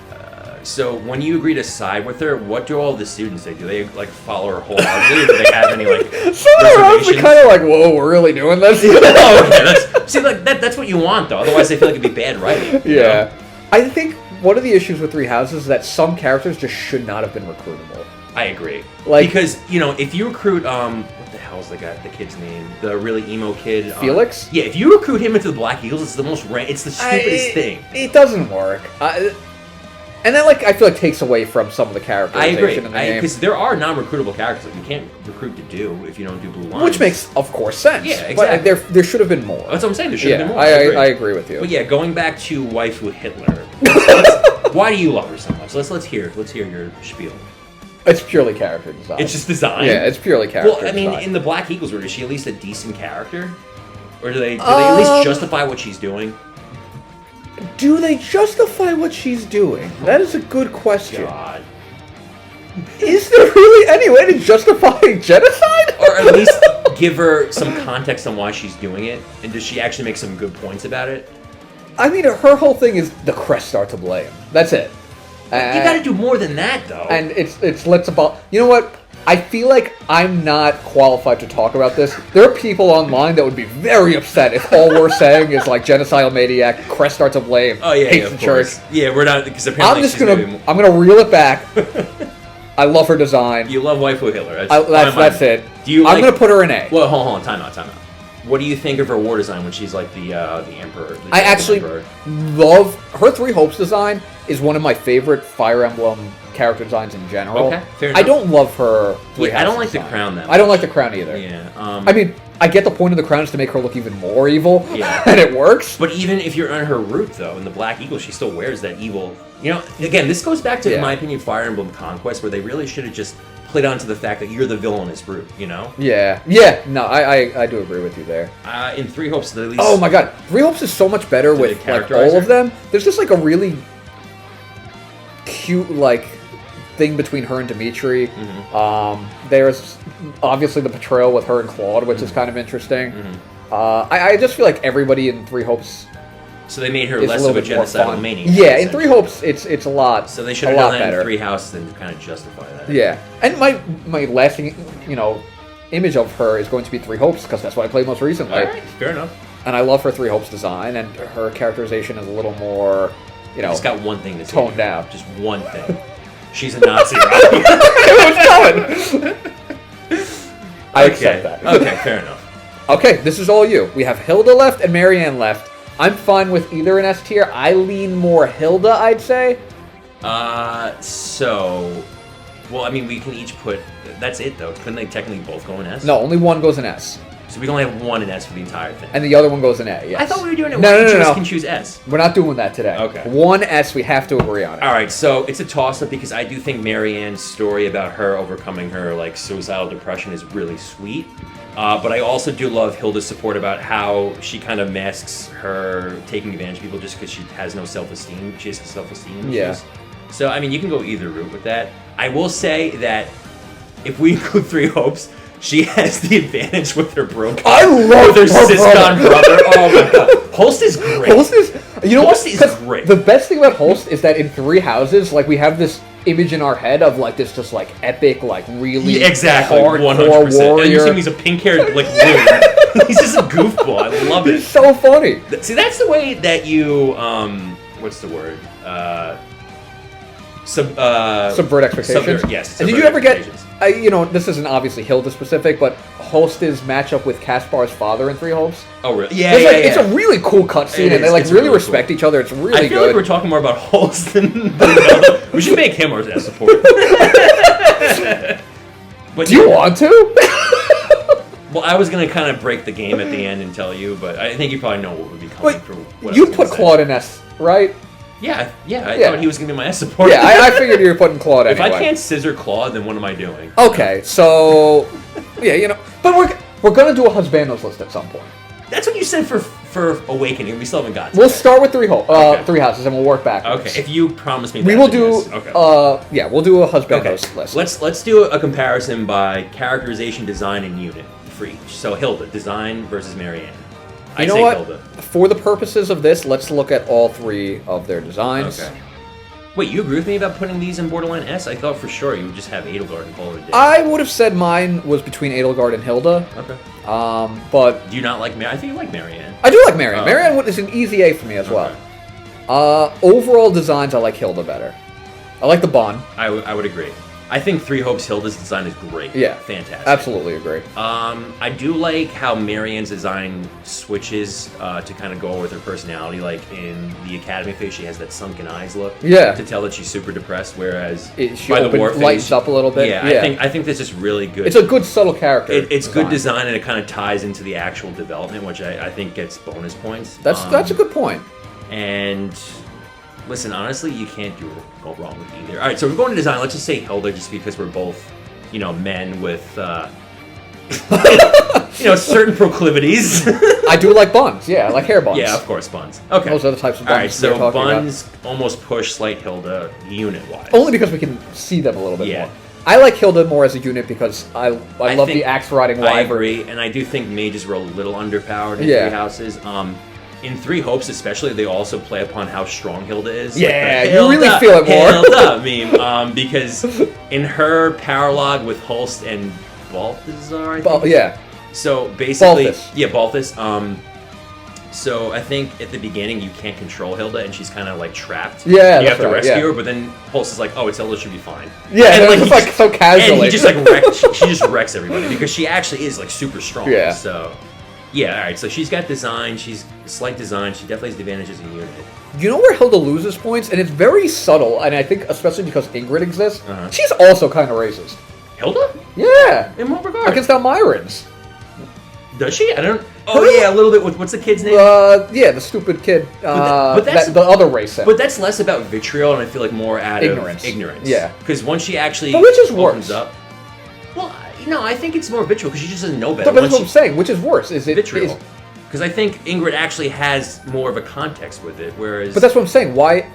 So when you agree to side with her, what do all the students say? Do they like follow her wholeheartedly, or do they have any like some of them are kind of like, whoa, we're really doing this? Oh, okay. See, like that's what you want, though. Otherwise, I feel like it'd be bad writing. Yeah, know? I think one of the issues with Three Houses is that some characters just should not have been recruitable. I agree. Like, because if you recruit what the hell's the kid's name? The really emo kid, Felix. Yeah, if you recruit him into the Black Eagles, it's the it's the stupidest thing. It doesn't work. And that, I feel like takes away from some of the characterization in the game. Because there are non-recruitable characters that you can't recruit to do if you don't do blue lines. Which makes, of course, sense. Yeah, exactly. But there should have been more. That's what I'm saying. There should have been more. I agree with you. But yeah, going back to Waifu Hitler, why do you love her so much? Let's hear your spiel. It's purely character design. It's just design? Yeah, it's purely character design. Well, I mean, in the Black Eagles world, is she at least a decent character? Or do they at least justify what she's doing? Do they justify what she's doing? That is a good question. God. Is there really any way to justify genocide? Or at least give her some context on why she's doing it? And does she actually make some good points about it? I mean, her whole thing is the Crest are to blame. That's it. You gotta do more than that, though. And it's let's about... You know what? I feel like I'm not qualified to talk about this. There are people online that would be very upset if all we're saying is like genocidal maniac, Crest are to blame, hates the church. Yeah, we're not, because apparently I'm gonna reel it back. I love her design. You love Waifu Hitler. That's it. I'm gonna put her in A. Well, hold on, time out. What do you think of her war design when she's like the emperor? I actually love her Three Hopes design. Is one of my favorite Fire Emblem character designs in general. Okay, fair enough. I don't love her Three Houses I don't like design. the crown that much. I don't like the crown either. Yeah. I mean, I get the point of the crown is to make her look even more evil. Yeah. And it works. But even if you're on her route, though, in the Black Eagle, she still wears that evil... again, this goes back to, in my opinion, Fire Emblem Conquest, where they really should have just played onto the fact that you're the villainous brute, Yeah. Yeah. No, I do agree with you there. In Three Hopes, at least... Oh my god. Three Hopes is so much better with all of them. There's just a really cute, thing between her and Dimitri. Mm-hmm. There's obviously the portrayal with her and Claude, which is kind of interesting. Mm-hmm. I just feel like everybody in Three Hopes... So they made her less of a genocidal maniac. Yeah, in Three Hopes, it's a lot. So they should have done that in Three Houses and kind of justify that. Yeah, and my lasting, image of her is going to be Three Hopes because that's what I played most recently. All right, fair enough. And I love her Three Hopes design, and her characterization is a little more, Just got one thing to say. Toned down. Just one thing. She's a Nazi, right? It was coming. I accept that. Okay, fair enough. Okay, this is all you. We have Hilda left and Marianne left. I'm fine with either an S tier. I lean more Hilda, I'd say. Well, I mean, we can each put... That's it, though. Couldn't they technically both go in S? No, only one goes in S. So we can only have one in S for the entire thing. And the other one goes in A, yes. I thought we were doing it where each of us can choose S. We're not doing that today. Okay. One S, we have to agree on it. All right, so it's a toss-up because I do think Marianne's story about her overcoming her, suicidal depression is really sweet. But I also do love Hilda's support about how she kind of masks her taking advantage of people just because she has no self-esteem. She has self-esteem issues. Yeah. So, I mean, you can go either route with that. I will say that if we include Three Hopes, she has the advantage with her broken. I love her ciscon brother. Oh my god, Holst is great. Holst is, Holst is great. The best thing about Holst is that in Three Houses, we have this image in our head of this just epic, really exactly hardcore 100%. warrior. And you see him, he's a pink-haired loon. He's just a goofball. I love it. He's so funny. See, that's the way that you what's the word? Subvert expectations. Yes. And did you ever get? This isn't obviously Hilda specific, but Holst's matchup with Kaspar's father in Three Hopes. Oh really? Yeah, It's a really cool cutscene, and they really respect each other. It's really good. I feel like we're talking more about Holst than Hilda. We should make him our support. But do you want to? Well, I was gonna kind of break the game at the end and tell you, but I think you probably know what would be coming for what you put Claude in S, right? Yeah. I thought he was gonna be my S support. Yeah, I figured you were putting Claude anyway. If I can't scissor Claude, then what am I doing? Okay, so but we're gonna do a husbandos list at some point. That's what you said for for Awakening, we still haven't got to We'll that. start with Three Houses, and we'll work backwards. Okay, if you promise me that. We will then do. yes. Okay. Yeah, we'll do a husbandos list. Let's do a comparison by characterization, design, and unit for each. So Hilda, design versus Marianne. You know what? Hilda. For the purposes of this, let's look at all 3 of their designs. Okay. Wait, you agree with me about putting these in Borderline S? I thought for sure you would just have Edelgard and call it a day. I would have said mine was between Edelgard and Hilda. Okay. But do you not like Marianne? I think you like Marianne. I do like Marianne. Marianne is an easy A for me as well. Overall designs, I like Hilda better. I like the bond. I would agree. I think Three Hopes Hilda's design is great. Yeah. Fantastic. Absolutely agree. I do like how Marianne's design switches to kind of go with her personality. Like in the Academy phase, she has that sunken eyes look. Yeah. To tell that she's super depressed, whereas she by the war phase, lights up a little bit. Yeah. I think this is really good. It's a good subtle character. It's good design, and it kind of ties into the actual development, which I think gets bonus points. That's a good point. And listen, honestly, you can't go wrong with either. All right, so we're going to design. Let's just say Hilda, just because we're both, men with, certain proclivities. I do like buns. Yeah, I like hair buns. Yeah, of course, buns. Okay. Those are the types of buns. All right, so buns about. Almost push Slight Hilda unit-wise. Only because we can see them a little bit more. I like Hilda more as a unit because I love the axe-riding wyvern. I agree, and I do think mages were a little underpowered in Three Houses. In Three Hopes, especially, they also play upon how strong Hilda is. Yeah, like you really feel it more. Hilda meme, because in her paralogue with Holst and Balthazar, I think. Yeah. So basically, Balthus. Balthus. So I think at the beginning you can't control Hilda, and she's kind of like trapped. Yeah, you have to rescue her, but then Holst is like, "Oh, it's Hilda, she'll be fine." Yeah, and it's like so casually. And he just like wrecks. She just wrecks everybody because she actually is like super strong. Yeah. So. Yeah, alright, so she's got design, she's slight design, she definitely has the advantages in unit. You know where Hilda loses points? And it's very subtle, and I think especially because Ingrid exists, she's also kind of racist. Hilda? Yeah. In what regard? Against Almirans. Does she? I don't... Oh, yeah, a little bit with... What's the kid's name? Yeah, the stupid kid. But that's the other race. But that's less about vitriol, and I feel like more out of ignorance. Yeah. Because once she actually which is opens worse? Up... Well... No, I think it's more vitriol because she just doesn't know better. But that's what I'm saying. Which is worse? Is it vitriol? Because I think Ingrid actually has more of a context with it, whereas. But that's what I'm saying. Why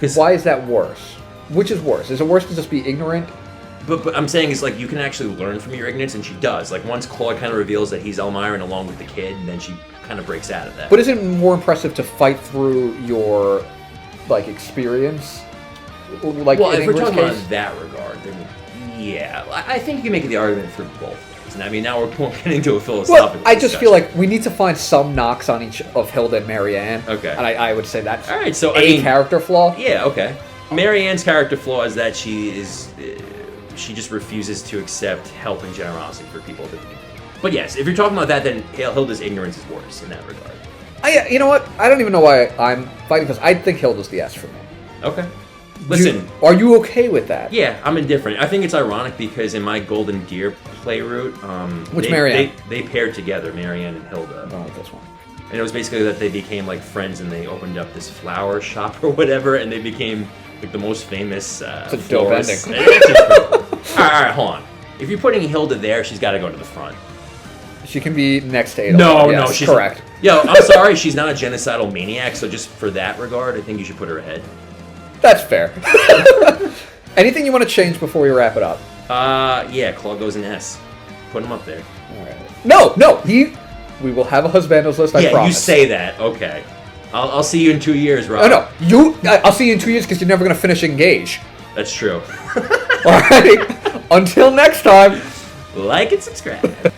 is that worse? Which is worse? Is it worse to just be ignorant? But I'm saying is like you can actually learn from your ignorance, and she does. Like once Claude kind of reveals that he's Elmiran along with the kid, and then she kind of breaks out of that. But isn't it more impressive to fight through your experience? Like, well, if we're talking case? about that regard, then. Yeah, I think you can make the argument for both ways. And I mean, now we're getting into a philosophical I just feel like we need to find some knocks on each of Hilda and Marianne. Okay. And I would say that's all right, so, character flaw. Yeah, okay. Marianne's character flaw is that she just refuses to accept help and generosity for people at the beginning. But yes, if you're talking about that, then Hilda's ignorance is worse in that regard. You know what? I don't even know why I'm fighting because I think Hilda's the S for me. Okay. Listen, are you okay with that? Yeah, I'm indifferent. I think it's ironic because in my Golden Gear play route, Marianne? They paired together, Marianne and Hilda. Oh, this one. And it was basically that they became like friends, and they opened up this flower shop or whatever, and they became like the most famous. It's a dope ending. all right, hold on. If you're putting Hilda there, she's got to go to the front. She can be next to Edelgard. No, she's correct. Yo, I'm sorry, she's not a genocidal maniac. So just for that regard, I think you should put her ahead. That's fair. Anything you want to change before we wrap it up? Yeah, Claude goes in S. Put him up there. All right. No, we will have a husbandos list, I promise. Yeah, you say that. Okay. I'll see you in 2 years, Rob. No, I'll see you in 2 years because you're never going to finish Engage. That's true. All right. Until next time. Like and subscribe.